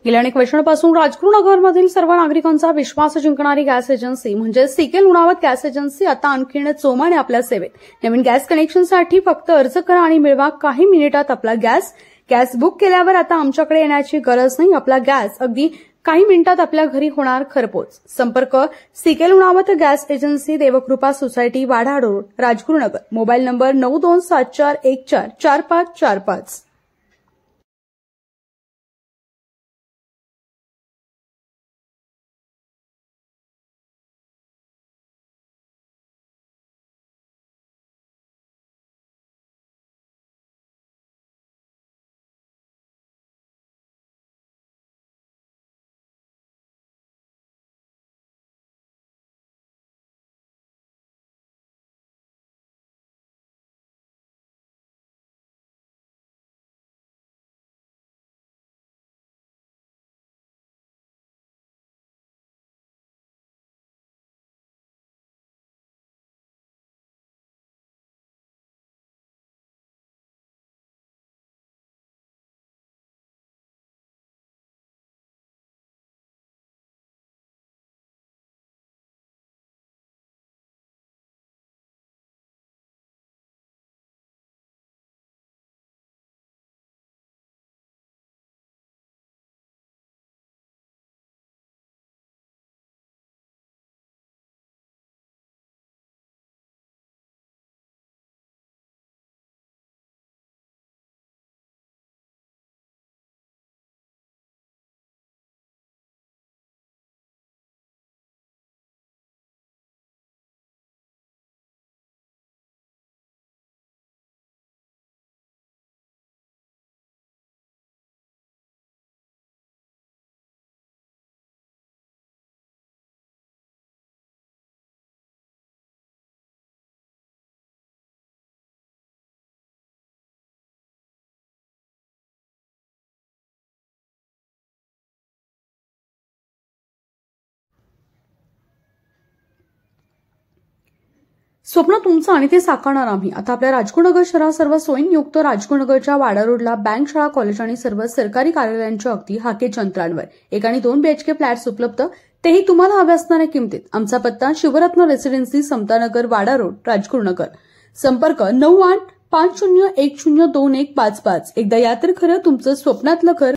गेल्या अनेक वर्षांपासून राजगुरुनगरमधील सर्व नागरिकांचा विश्वास जिंकणारी गॅस एजन्सी म्हणजे सीके लुणावत गॅस एजन्सी आता आणखीन जोमाने आपल्या सेवेत. नवीन गॅस कनेक्शनसाठी फक्त अर्ज करा आणि मिळवा काही मिनिटात आपला गॅस बुक केल्यावर आता आमच्याकडे येण्याची गरज नाही. आपला गॅस अगदी काही मिनिटात आपल्या घरी होणार घरपोच. संपर्क C K Lunawat gas agency, Devkrupa society, Wada road, Rajgurunagar. Mobile number 9274144545. स्वप्न तुमचं आणि ते साकारणार आम्ही. आता आपल्या राजगुरुनगर शहरात सर्व सोयींयुक्त राजगुरुनगरच्या वाडा रोडला बँक, शाळा, कॉलेज आणि सर्व सरकारी कार्यालयांच्या अगदी हाकेच्या अंतरावर 1 आणि 2 BHK फ्लॅट्स उपलब्ध, तेही तुम्हाला हव्या असणाऱ्या किमतीत. आमचा पत्ता शिवरत्न रेसिडेन्सी, समतानगर, वाडा रोड, राजगुरुनगर. संपर्क 9850102155. एकदा या तर खरं तुमचं स्वप्नातलं घर